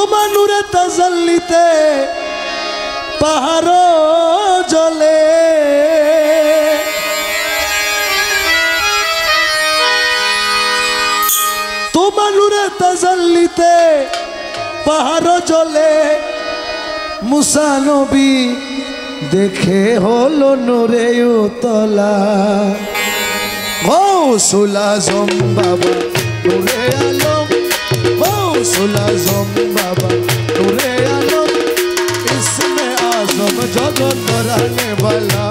তোমার নূরে তাজাল্লিতে পাহাড় জ্বলে, তোমার নূরে তাজাল্লিতে পাহাড় জ্বলে। মুসা নবী দেখে হলো নূরে উতলা। গৌসুল আজম বাবা নূরে আলম, গৌসুল আজম বাবা নূরে আলম, ইসমে আজম জগৎ তরানে वाला।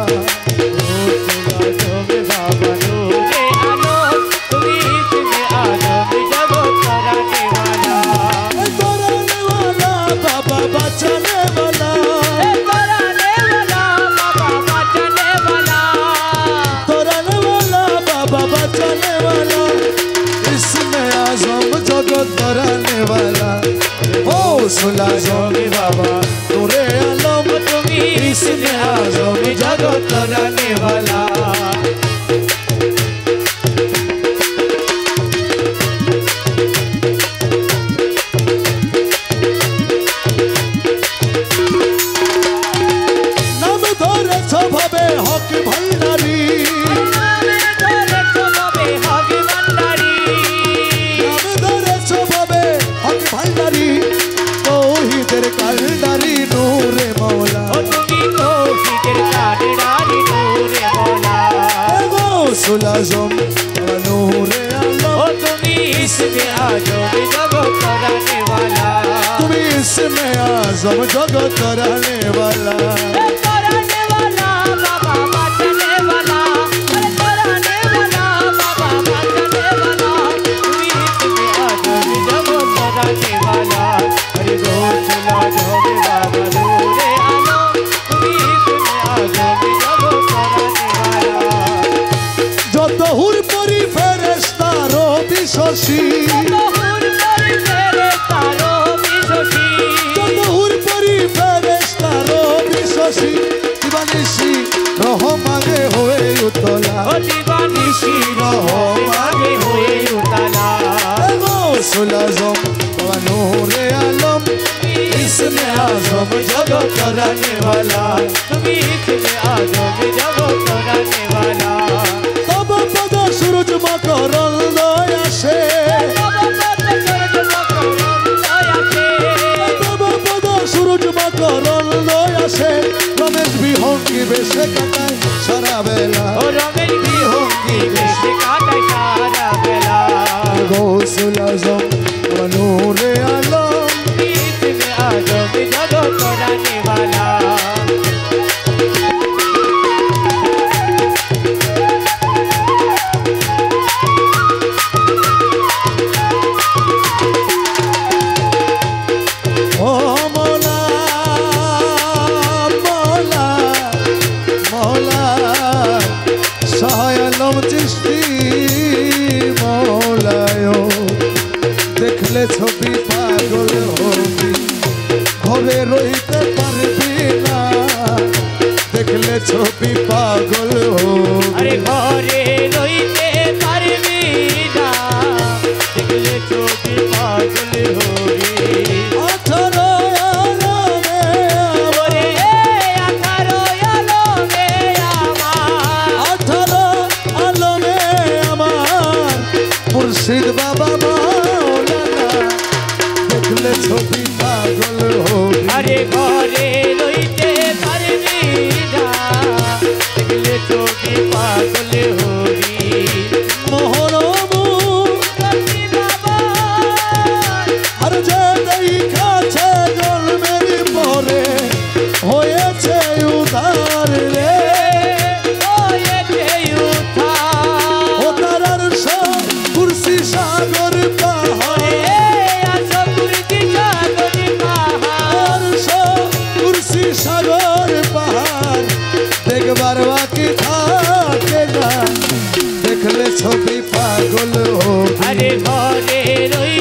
तराने वाला गौसुल आजम बाबा नूरे आलम, तुम्ही इस्मे आजम जगत तराने वाला। नाम धरे स्वभावे हक भंडारी, गौसुल आजम नूरे आलम, तुम्ही इस्मे आजम जगत तराने वाला, तुम्ही इस्मे आजम जगत तराने वाला। तराने वाला बाबा बचाने वाला, तराने वाला बाबा बचाने वाला, तुम्ही इस्मे आजम जगत तराने वाला। अरे गौसुल आजम बाबा नूरे आलम, तुम्ही इस्मे आजम जगत तराने वाला। যতহুর পরি ফেরেশতারো বিশ্বসী, যতহুর পরি ফেরেশতারো বিশ্বসী, যতহুর পরি ফেরেশতারো বিশ্বসী, দিবানিশি রহমাগে হয়ে উতলা, ও দিবানিশি রহমাগে হয়ে উতলা। গৌসুল আজম বাবা নূরে আলম, ইসমে আজম জগত তরানে वाला, তুমি ইসমে আজম জগত তরানে वाला। सूरज मकरल दयासे, सूरज मकरल दयासे, रमेश बिहंगी बेशे काटाय सारा बेला, रमेश बिहंगी बेशे काटाय सारा बेला। गौसुल आजम नूरे आलम, इस्मे आजम जगत तराने वाला। দেখলে ছবি পাগল হবি, ঘরে রইতে পারবি না, দেখলে ছবি পাগল হবি। আরে ঘরে রইতে পারবি না, দেখলে ছবি পাগল হবি। 18 আলমে ওরে 18 আলমে আমার, 18 আলমে আমার মুর্শিদ বাবা ছবি পাগল হবি। আরে ঘরে রইতে পারবি না, দেখলে ছবি পাগল হবি। মোহরমু রতি বাবা আর যে দেখাছে জন্মের পরে হয়েছে উদার রে, হয়েছে উদার। ও তারার সব কুরসি সাগর পাহাড়ে, সাগর পাহাড় দেখবার বাকি থাকে না, দেখলে ছবি পাগল হবি। আরে ঘরে রই